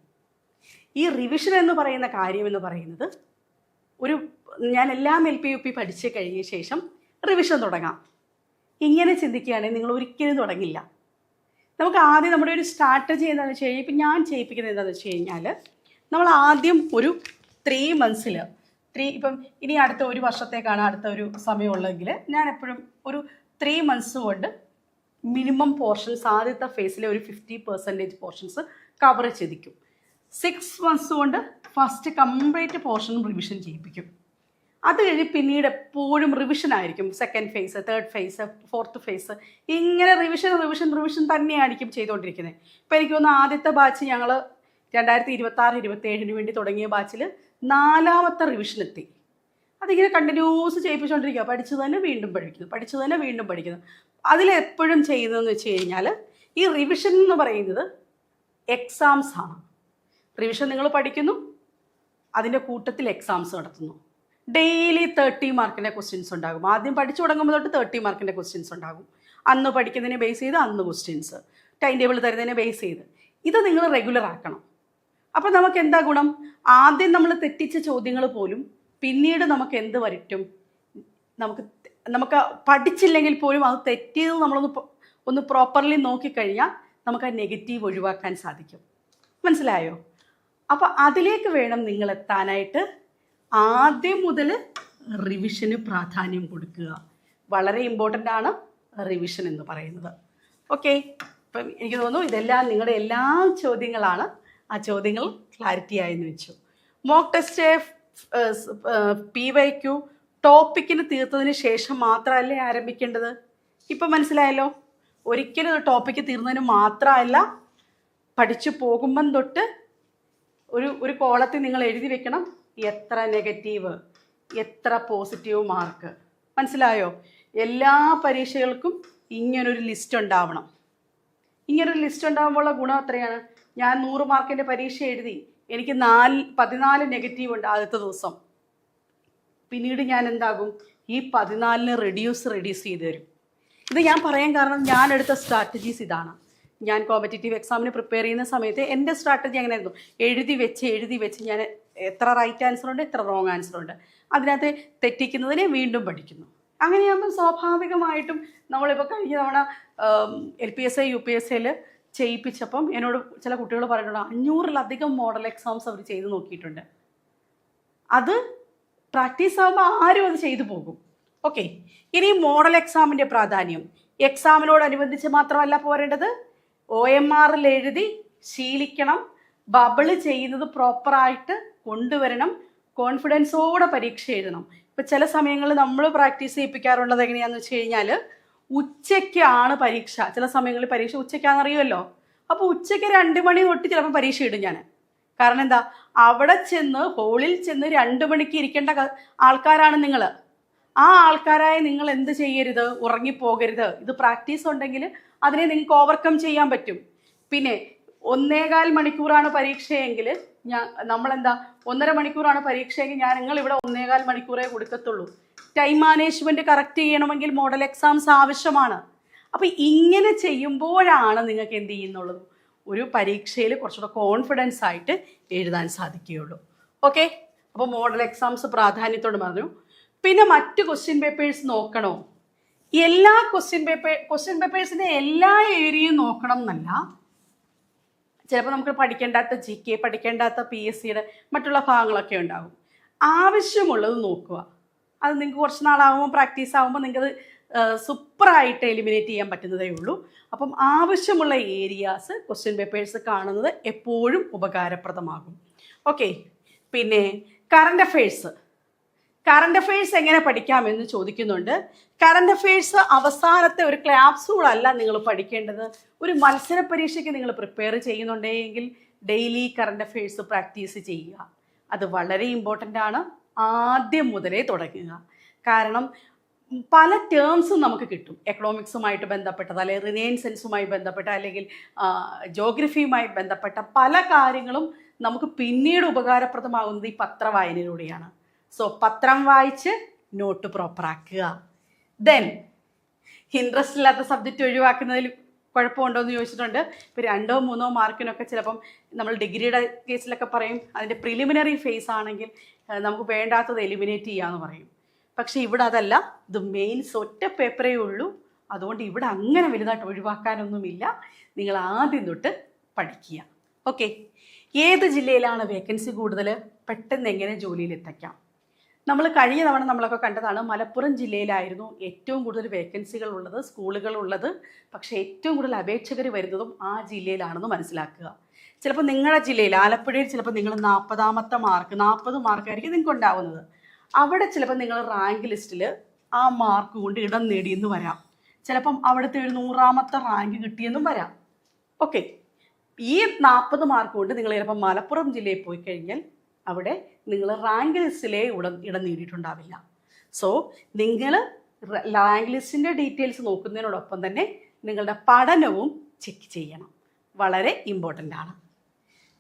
ഈ റിവിഷൻ എന്ന് പറയുന്ന കാര്യം എന്ന് പറയുന്നത്, ഞാൻ എല്ലാം LP UP പഠിച്ച് കഴിഞ്ഞ ശേഷം റിവിഷൻ തുടങ്ങാം, ഇങ്ങനെ ചിന്തിക്കുകയാണെങ്കിൽ നിങ്ങൾ ഒരിക്കലും തുടങ്ങില്ല. നമുക്ക് ആദ്യം നമ്മുടെ ഒരു സ്ട്രാറ്റജി എന്താണെന്ന് വെച്ച് കഴിഞ്ഞാൽ, ഇപ്പം ഞാൻ ചെയ്യിപ്പിക്കുന്നത് എന്താണെന്ന് വെച്ച് കഴിഞ്ഞാൽ, നമ്മൾ ആദ്യം ഒരു 3 months ഇപ്പം ഇനി അടുത്ത ഒരു വർഷത്തേക്കാണ് അടുത്ത ഒരു സമയമുള്ളതെങ്കിൽ ഞാൻ എപ്പോഴും ഒരു 3 months കൊണ്ട് മിനിമം പോർഷൻസ് ആദ്യത്തെ ഫേസിലെ ഒരു 50% പോർഷൻസ് കവർ ചെയ്തിരിക്കും. 6 months കൊണ്ട് ഫസ്റ്റ് കംപ്ലീറ്റ് പോർഷൻ റിവിഷൻ ചെയ്യിപ്പിക്കും. അത് കഴിഞ്ഞ് പിന്നീട് എപ്പോഴും റിവിഷൻ ആയിരിക്കും. 2nd phase, 3rd phase, 4th phase, ഇങ്ങനെ റിവിഷൻ തന്നെയായിരിക്കും ചെയ്തുകൊണ്ടിരിക്കുന്നത്. ഇപ്പം എനിക്ക് തോന്നുന്നു ആദ്യത്തെ ബാച്ച് ഞങ്ങൾ 2026-27 വേണ്ടി തുടങ്ങിയ ബാച്ചിൽ 4ാമത്തെ റിവിഷൻ എത്തി. അതിങ്ങനെ കണ്ടിന്യൂസ് ചെയ്യിപ്പിച്ചുകൊണ്ടിരിക്കുക. പഠിച്ചു തന്നെ വീണ്ടും പഠിക്കുന്നു. അതിലെപ്പോഴും ചെയ്യുന്നതെന്ന് വെച്ച് കഴിഞ്ഞാൽ, ഈ റിവിഷൻ എന്ന് പറയുന്നത് എക്സാംസ് ആണ്. റിവിഷൻ നിങ്ങൾ പഠിക്കുന്നു, അതിൻ്റെ കൂട്ടത്തിൽ എക്സാംസ് നടത്തുന്നു. ഡെയിലി 30 മാർക്കിൻ്റെ ക്വസ്റ്റ്യൻസ് ഉണ്ടാകും. ആദ്യം പഠിച്ചു തുടങ്ങുമ്പോൾ തൊട്ട് 30 മാർക്കിൻ്റെ ക്വസ്റ്റ്യൻസ് ഉണ്ടാകും. അന്ന് പഠിക്കുന്നതിനെ ബേസ് ചെയ്ത് അന്ന് ക്വസ്റ്റ്യൻസ്, ടൈം ടേബിൾ തരുന്നതിനെ ബേസ് ചെയ്ത്. ഇത് നിങ്ങൾ റെഗുലർ ആക്കണം. അപ്പോൾ നമുക്ക് എന്താ ഗുണം? ആദ്യം നമ്മൾ തെറ്റിച്ച ചോദ്യങ്ങൾ പോലും പിന്നീട് നമുക്ക് എന്ത് പറ്റും? നമുക്ക് പഠിച്ചില്ലെങ്കിൽ പോലും അത് തെറ്റിയത് നമ്മളൊന്ന് പ്രോപ്പർലി നോക്കിക്കഴിഞ്ഞാൽ നമുക്ക് ആ നെഗറ്റീവ് ഒഴിവാക്കാൻ സാധിക്കും. മനസ്സിലായോ? അപ്പോൾ അതിലേക്ക് വേണം നിങ്ങൾ എത്താനായിട്ട്. ആദ്യം മുതൽ റിവിഷന് പ്രാധാന്യം കൊടുക്കുക. വളരെ ഇമ്പോർട്ടൻ്റ് ആണ് റിവിഷൻ എന്ന് പറയുന്നത്. ഓക്കെ, ഇപ്പം എനിക്ക് തോന്നുന്നു ഇതെല്ലാം നിങ്ങളുടെ എല്ലാ ചോദ്യങ്ങളാണ്. ആ ചോദ്യങ്ങൾ ക്ലാരിറ്റി ആയെന്ന് വെച്ചു. മോക്ക് ടെസ്റ്റ് PYQ ടോപ്പിക്കിന് തീർത്തതിന് ശേഷം മാത്രമല്ലേ ആരംഭിക്കേണ്ടത്? ഇപ്പം മനസ്സിലായല്ലോ. ഒരിക്കലും ടോപ്പിക്ക് തീർന്നതിന് മാത്രമല്ല, പഠിച്ചു പോകുമ്പം തൊട്ട് ഒരു കോളത്തിൽ നിങ്ങൾ എഴുതി വെക്കണം എത്ര നെഗറ്റീവ്, എത്ര പോസിറ്റീവ് മാർക്ക്. മനസ്സിലായോ? എല്ലാ പരീക്ഷകൾക്കും ഇങ്ങനൊരു ലിസ്റ്റ് ഉണ്ടാവണം. ഇങ്ങനൊരു ലിസ്റ്റ് ഉണ്ടാകുമ്പോഴുള്ള ഗുണം എത്രയാണ്? ഞാൻ 100 മാർക്കിൻ്റെ പരീക്ഷ എഴുതി, എനിക്ക് 14 നെഗറ്റീവ് ഉണ്ട് ആദ്യത്തെ ദിവസം. പിന്നീട് ഞാൻ എന്താകും? ഈ 14 റെഡ്യൂസ് ചെയ്ത് തരും. ഇത് ഞാൻ പറയാൻ കാരണം ഞാൻ എടുത്ത സ്ട്രാറ്റജീസ് ഇതാണ്. ഞാൻ കോമ്പറ്റേറ്റീവ് എക്സാമിന് പ്രിപ്പയർ ചെയ്യുന്ന സമയത്ത് എൻ്റെ സ്ട്രാറ്റജി എങ്ങനെയായിരുന്നു? എഴുതി വെച്ച് ഞാൻ എത്ര റൈറ്റ് ആൻസർ ഉണ്ട്, എത്ര റോങ് ആൻസർ ഉണ്ട്, അതിനകത്ത് തെറ്റിക്കുന്നതിനെ വീണ്ടും പഠിക്കുന്നു. അങ്ങനെയാകുമ്പോൾ സ്വാഭാവികമായിട്ടും നമ്മളിപ്പോൾ കഴിഞ്ഞ തവണ LPSI UPSIയിൽ ചെയ്യിപ്പിച്ചപ്പം എന്നോട് ചില കുട്ടികൾ പറഞ്ഞിട്ടുണ്ട് 500-ലധികം മോഡൽ എക്സാംസ് അവർ ചെയ്ത് നോക്കിയിട്ടുണ്ട്. അത് പ്രാക്ടീസ് ആകുമ്പോൾ ആരും അത് ചെയ്തു പോകും. ഓക്കെ, ഇനി മോഡൽ എക്സാമിൻ്റെ പ്രാധാന്യം. എക്സാമിനോടനുബന്ധിച്ച് മാത്രമല്ല പോരേണ്ടത്, OMRൽ എഴുതി ശീലിക്കണം. ബബിള് ചെയ്യുന്നത് പ്രോപ്പറായിട്ട് കൊണ്ടുവരണം. കോൺഫിഡൻസോടെ പരീക്ഷ എഴുതണം. ഇപ്പം ചില സമയങ്ങളിൽ നമ്മൾ പ്രാക്ടീസ് ചെയ്യിപ്പിക്കാറുള്ളത് എങ്ങനെയാണെന്ന് വെച്ച് കഴിഞ്ഞാൽ ഉച്ചയ്ക്കാണ് പരീക്ഷ. ചില സമയങ്ങളിൽ പരീക്ഷ ഉച്ചയ്ക്കാണെന്നറിയുമല്ലോ. അപ്പോൾ ഉച്ചയ്ക്ക് 2 മണി തൊട്ട് ചിലപ്പോൾ പരീക്ഷ ഇടും ഞാൻ. കാരണം എന്താ, അവിടെ ചെന്ന് ഹോളിൽ ചെന്ന് 2 മണിക്ക് ഇരിക്കേണ്ട ആൾക്കാരാണ് നിങ്ങൾ. ആ ആൾക്കാരായ നിങ്ങൾ എന്ത് ചെയ്യരുത്, ഉറങ്ങിപ്പോകരുത്. ഇത് പ്രാക്ടീസ് ഉണ്ടെങ്കിൽ അതിനെ നിങ്ങൾക്ക് ഓവർകം ചെയ്യാൻ പറ്റും. പിന്നെ 1.25 മണിക്കൂറാണ് പരീക്ഷയെങ്കിൽ നമ്മളെന്താ 1.5 മണിക്കൂറാണ് പരീക്ഷയെങ്കിൽ നിങ്ങൾ ഇവിടെ 1.25 മണിക്കൂറേ കൊടുക്കത്തുള്ളൂ. ടൈം മാനേജ്മെൻറ്റ് കറക്റ്റ് ചെയ്യണമെങ്കിൽ മോഡൽ എക്സാംസ് ആവശ്യമാണ്. അപ്പോൾ ഇങ്ങനെ ചെയ്യുമ്പോഴാണ് നിങ്ങൾക്ക് എന്ത് ചെയ്യുന്നുള്ളത്, ഒരു പരീക്ഷയിൽ കുറച്ചുകൂടെ കോൺഫിഡൻസ് ആയിട്ട് എഴുതാൻ സാധിക്കുകയുള്ളൂ. ഓക്കെ, അപ്പോൾ മോഡൽ എക്സാംസ് പ്രാധാന്യത്തോട് പറഞ്ഞു. പിന്നെ മറ്റ് ക്വസ്റ്റ്യൻ പേപ്പേഴ്സ് നോക്കണോ? എല്ലാ ക്വസ്റ്റ്യൻ പേപ്പേഴ്സിൻ്റെ എല്ലാ ഏരിയയും നോക്കണം എന്നല്ല. ചിലപ്പോൾ നമുക്ക് പഠിക്കേണ്ടാത്ത GK, പഠിക്കേണ്ടാത്ത PSCയുടെ മറ്റുള്ള ഭാഗങ്ങളൊക്കെ ഉണ്ടാകും. ആവശ്യമുള്ളത് നോക്കുക. അത് നിങ്ങൾക്ക് കുറച്ച് നാളാകുമ്പോൾ പ്രാക്ടീസ് ആകുമ്പോൾ നിങ്ങൾക്കത് സൂപ്പറായിട്ട് എലിമിനേറ്റ് ചെയ്യാൻ പറ്റുന്നതേ ഉള്ളൂ. അപ്പം ആവശ്യമുള്ള ഏരിയാസ് ക്വസ്റ്റ്യൻ പേപ്പേഴ്സ് കാണുന്നത് എപ്പോഴും ഉപകാരപ്രദമാകും. ഓക്കെ, പിന്നെ കറണ്ട് അഫയേഴ്സ് എങ്ങനെ പഠിക്കാമെന്ന് ചോദിക്കുന്നുണ്ട്. കറണ്ട് അഫയേഴ്സ് അവസാനത്തെ ഒരു ക്ലാപ്സൂൾ അല്ല നിങ്ങൾ പഠിക്കേണ്ടത്. ഒരു മത്സര പരീക്ഷയ്ക്ക് നിങ്ങൾ പ്രിപ്പയർ ചെയ്യുന്നുണ്ടെങ്കിൽ ഡെയിലി കറണ്ട് അഫയേഴ്സ് പ്രാക്ടീസ് ചെയ്യുക. അത് വളരെ ഇമ്പോർട്ടൻ്റ് ആണ്. ആദ്യം മുതലേ തുടങ്ങുക. കാരണം പല ടേംസും നമുക്ക് കിട്ടും. എക്കണോമിക്സുമായിട്ട് ബന്ധപ്പെട്ടത്, അല്ലെങ്കിൽ റിനൈൻസൻസുമായി ബന്ധപ്പെട്ട, അല്ലെങ്കിൽ ജോഗ്രഫിയുമായി ബന്ധപ്പെട്ട പല കാര്യങ്ങളും നമുക്ക് പിന്നീട് ഉപകാരപ്രദമാകുന്നത് ഈ പത്രവായനയിലൂടെയാണ്. സോ പത്രം വായിച്ച് നോട്ട് പ്രോപ്പറാക്കുക. ദെൻ ഇൻട്രസ്റ്റ് ഇല്ലാത്ത സബ്ജക്റ്റ് ഒഴിവാക്കുന്നതിൽ കുഴപ്പമുണ്ടോ എന്ന് ചോദിച്ചിട്ടുണ്ട്. ഇപ്പോൾ 2-3 മാർക്കിനൊക്കെ ചിലപ്പം നമ്മൾ ഡിഗ്രിയുടെ കേസിലൊക്കെ പറയും അതിൻ്റെ പ്രിലിമിനറി ഫേസ് ആണെങ്കിൽ നമുക്ക് വേണ്ടാത്തത് എലിമിനേറ്റ് ചെയ്യാമെന്ന് പറയും. പക്ഷേ ഇവിടെ അതല്ല, ഇത് മെയിൻസ് ഒറ്റ പേപ്പറേ ഉള്ളൂ. അതുകൊണ്ട് ഇവിടെ അങ്ങനെ വലുതായിട്ട് ഒഴിവാക്കാനൊന്നുമില്ല. നിങ്ങൾ ആദ്യം തൊട്ട് പഠിക്കുക. ഓക്കെ, ഏത് ജില്ലയിലാണ് വേക്കൻസി കൂടുതൽ, പെട്ടെന്ന് എങ്ങനെ ജോലിയിൽ എത്തിക്കാം? നമ്മൾ കഴിഞ്ഞ തവണ നമ്മളൊക്കെ കണ്ടതാണ്, മലപ്പുറം ജില്ലയിലായിരുന്നു ഏറ്റവും കൂടുതൽ വേക്കൻസികൾ ഉള്ളത്, സ്കൂളുകൾ ഉള്ളത്. പക്ഷേ ഏറ്റവും കൂടുതൽ അപേക്ഷകർ വരുന്നതും ആ ജില്ലയിലാണെന്ന് മനസ്സിലാക്കുക. ചിലപ്പോൾ നിങ്ങളുടെ ജില്ലയിൽ ആലപ്പുഴയിൽ ചിലപ്പോൾ നിങ്ങൾ 40 മാർക്കായിരിക്കും നിങ്ങൾക്ക് ഉണ്ടാവുന്നത്. അവിടെ ചിലപ്പോൾ നിങ്ങൾ റാങ്ക് ലിസ്റ്റിൽ ആ മാർക്ക് കൊണ്ട് ഇടം നേടിയെന്ന് വരാം. ചിലപ്പം അവിടുത്തെ ഒരു 100ാമത്തെ റാങ്ക് കിട്ടിയെന്നും വരാം. ഓക്കെ, ഈ 40 മാർക്ക് കൊണ്ട് നിങ്ങൾ ചിലപ്പോൾ മലപ്പുറം ജില്ലയിൽ പോയി കഴിഞ്ഞാൽ അവിടെ നിങ്ങൾ റാങ്ക് ലിസ്റ്റിലെ ഇടം നേടിയിട്ടുണ്ടാവില്ല. സോ നിങ്ങൾ റാങ്ക് ലിസ്റ്റിൻ്റെ ഡീറ്റെയിൽസ് നോക്കുന്നതിനോടൊപ്പം തന്നെ നിങ്ങളുടെ പഠനവും ചെക്ക് ചെയ്യണം. വളരെ ഇമ്പോർട്ടൻ്റ് ആണ്.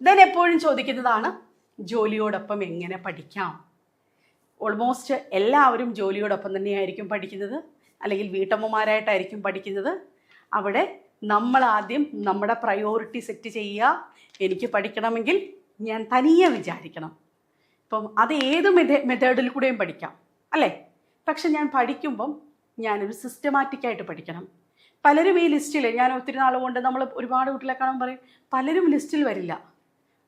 ദെൻ എപ്പോഴും ചോദിക്കുന്നതാണ് ജോലിയോടൊപ്പം എങ്ങനെ പഠിക്കാം. ഓൾമോസ്റ്റ് എല്ലാവരും ജോലിയോടൊപ്പം തന്നെയായിരിക്കും പഠിക്കുന്നത്, അല്ലെങ്കിൽ വീട്ടമ്മമാരായിട്ടായിരിക്കും പഠിക്കുന്നത്. അവിടെ നമ്മൾ ആദ്യം നമ്മുടെ പ്രയോറിറ്റി സെറ്റ് ചെയ്യുക. എനിക്ക് പഠിക്കണമെങ്കിൽ ഞാൻ തനിയെ വിചാരിക്കണം. ഇപ്പം അത് ഏത് മെത്തേഡിൽ കൂടെയും പഠിക്കാം അല്ലേ. പക്ഷെ ഞാൻ പഠിക്കുമ്പം ഞാനൊരു സിസ്റ്റമാറ്റിക്കായിട്ട് പഠിക്കണം. പലരും ഈ ലിസ്റ്റിൽ, ഞാൻ ഒത്തിരി നാൾ കൊണ്ട് നമ്മൾ ഒരുപാട് കുട്ടികളെ കാണാൻ പറയും, പലരും ലിസ്റ്റിൽ വരില്ല.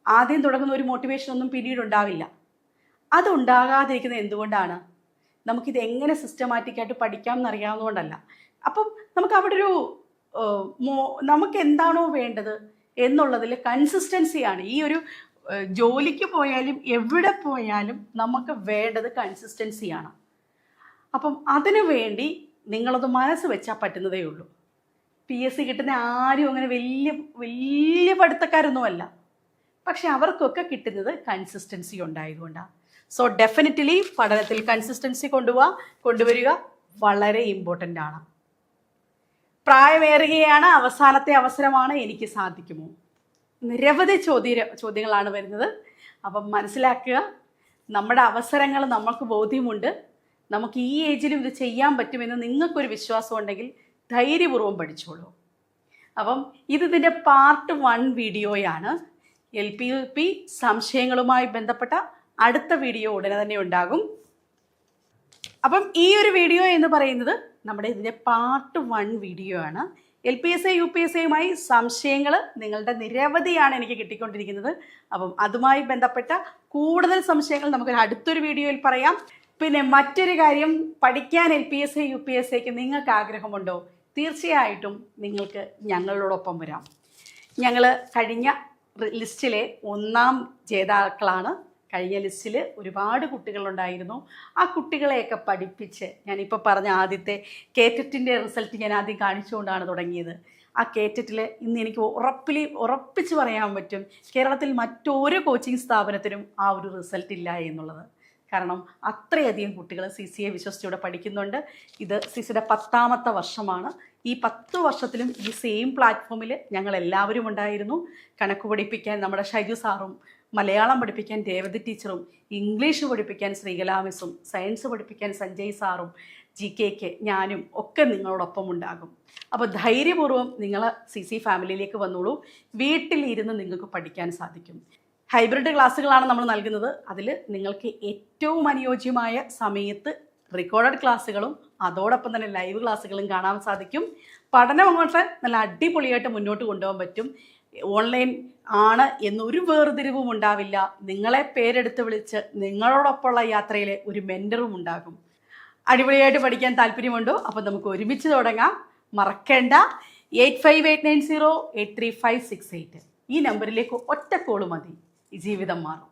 ആദ്യം തുടങ്ങുന്ന ഒരു മോട്ടിവേഷൻ ഒന്നും പിന്നീട് ഉണ്ടാവില്ല. അതുണ്ടാകാതിരിക്കുന്നത് എന്തുകൊണ്ടാണ്? നമുക്കിത് എങ്ങനെ സിസ്റ്റമാറ്റിക്കായിട്ട് പഠിക്കാം എന്നറിയാവുന്നതുകൊണ്ടല്ല. അപ്പം നമുക്ക് അവിടെ ഒരു നമുക്ക് എന്താണോ വേണ്ടത് എന്നുള്ളതിൽ കൺസിസ്റ്റൻസിയാണ്. ഈ ഒരു ജോലിക്ക് പോയാലും എവിടെ പോയാലും നമുക്ക് വേണ്ടത് കൺസിസ്റ്റൻസിയാണ്. അപ്പം അതിനു വേണ്ടി നിങ്ങളത് മനസ്സ് വെച്ചാൽ പറ്റുന്നതേ ഉള്ളൂ. PSC കിട്ടുന്ന ആരും അങ്ങനെ വലിയ പഠിത്തക്കാരൊന്നുമല്ല. പക്ഷെ അവർക്കൊക്കെ കിട്ടുന്നത് കൺസിസ്റ്റൻസി ഉണ്ടായതുകൊണ്ടാണ്. സോ ഡെഫിനറ്റ്ലി പഠനത്തിൽ കൺസിസ്റ്റൻസി കൊണ്ടുവരിക വളരെ ഇമ്പോർട്ടൻ്റ് ആണ്. പ്രായമേറുകയാണ്, അവസാനത്തെ അവസരമാണ്, എനിക്ക് സാധിക്കുമോ? നിരവധി ചോദ്യങ്ങളാണ് വരുന്നത്. അപ്പം മനസ്സിലാക്കുക, നമ്മുടെ അവസരങ്ങൾ നമുക്ക് ബോധ്യമുണ്ട്. നമുക്ക് ഈ ഏജിലും ഇത് ചെയ്യാൻ പറ്റുമെന്ന് നിങ്ങൾക്കൊരു വിശ്വാസം ഉണ്ടെങ്കിൽ ധൈര്യപൂർവ്വം പഠിച്ചോളൂ. അപ്പം ഇതിൻ്റെ പാർട്ട് 1 വീഡിയോയാണ്. LP UP സംശയങ്ങളുമായി ബന്ധപ്പെട്ട അടുത്ത വീഡിയോ ഉടനെ തന്നെ ഉണ്ടാകും. അപ്പം ഈ ഒരു വീഡിയോ എന്ന് പറയുന്നത് നമ്മുടെ ഇതിൻ്റെ പാർട്ട് 1 വീഡിയോ ആണ്. LPSA UPSAയുമായി സംശയങ്ങൾ നിങ്ങളുടെ നിരവധിയാണ് എനിക്ക് കിട്ടിക്കൊണ്ടിരിക്കുന്നത്. അപ്പം അതുമായി ബന്ധപ്പെട്ട കൂടുതൽ സംശയങ്ങൾ നമുക്കൊരു അടുത്തൊരു വീഡിയോയിൽ പറയാം. പിന്നെ മറ്റൊരു കാര്യം, പഠിക്കാൻ LPSA UPSAയ്ക്ക് നിങ്ങൾക്ക് ആഗ്രഹമുണ്ടോ? തീർച്ചയായിട്ടും നിങ്ങൾക്ക് ഞങ്ങളോടൊപ്പം വരാം. ഞങ്ങൾ കഴിഞ്ഞ ലിസ്റ്റിലെ 1ാം ജേതാക്കളാണ്. കഴിഞ്ഞ ലിസ്റ്റിൽ ഒരുപാട് കുട്ടികളുണ്ടായിരുന്നു. ആ കുട്ടികളെയൊക്കെ പഠിപ്പിച്ച് ഞാനിപ്പോൾ പറഞ്ഞ ആദ്യത്തെ കേറ്ററ്റിൻ്റെ റിസൾട്ട് ഞാൻ ആദ്യം കാണിച്ചുകൊണ്ടാണ് തുടങ്ങിയത്. ആ കേറ്ററ്റിൽ ഇന്ന് എനിക്ക് ഉറപ്പിച്ച് പറയാൻ പറ്റും, കേരളത്തിൽ മറ്റൊരു കോച്ചിങ് സ്ഥാപനത്തിനും ആ ഒരു റിസൾട്ട് ഇല്ല എന്നുള്ളത്. കാരണം അത്രയധികം കുട്ടികൾ CCA വിശ്വസിച്ചൂടെ പഠിക്കുന്നുണ്ട്. ഇത് CCയുടെ 10ാമത്തെ വർഷമാണ്. ഈ 10 വർഷത്തിലും ഈ സെയിം പ്ലാറ്റ്ഫോമിൽ ഞങ്ങൾ എല്ലാവരും ഉണ്ടായിരുന്നു. കണക്ക് പഠിപ്പിക്കാൻ നമ്മുടെ ഷൈജു സാറും, മലയാളം പഠിപ്പിക്കാൻ രേവതി ടീച്ചറും, ഇംഗ്ലീഷ് പഠിപ്പിക്കാൻ ശ്രീകലാ മിസ്സും, സയൻസ് പഠിപ്പിക്കാൻ സഞ്ജയ് സാറും, GK ഞാനും ഒക്കെ നിങ്ങളോടൊപ്പം ഉണ്ടാകും. അപ്പോൾ ധൈര്യപൂർവ്വം നിങ്ങൾ CC ഫാമിലിയിലേക്ക് വന്നോളൂ. വീട്ടിലിരുന്ന് നിങ്ങൾക്ക് പഠിക്കാൻ സാധിക്കും. ഹൈബ്രിഡ് ക്ലാസ്സുകളാണ് നമ്മൾ നൽകുന്നത്. അതിൽ നിങ്ങൾക്ക് ഏറ്റവും അനുയോജ്യമായ സമയത്ത് റെക്കോർഡഡ് ക്ലാസ്സുകളും അതോടൊപ്പം തന്നെ ലൈവ് ക്ലാസ്സുകളും കാണാൻ സാധിക്കും. പഠനം അങ്ങോട്ട് നല്ല അടിപൊളിയായിട്ട് മുന്നോട്ട് കൊണ്ടുപോകാൻ പറ്റും. ഓൺലൈൻ ആണ് എന്നൊരു വേർതിരിവും ഉണ്ടാവില്ല. നിങ്ങളെ പേരെടുത്ത് വിളിച്ച് നിങ്ങളോടൊപ്പമുള്ള യാത്രയിൽ ഒരു മെൻറ്ററും ഉണ്ടാകും. അടിപൊളിയായിട്ട് പഠിക്കാൻ താല്പര്യമുണ്ടോ? അപ്പോൾ നമുക്ക് ഒരുമിച്ച് തുടങ്ങാം. മറക്കേണ്ട 8589083568 ഈ നമ്പറിലേക്ക് ഒറ്റ കോള് മതി. ജീവിതം മാറും.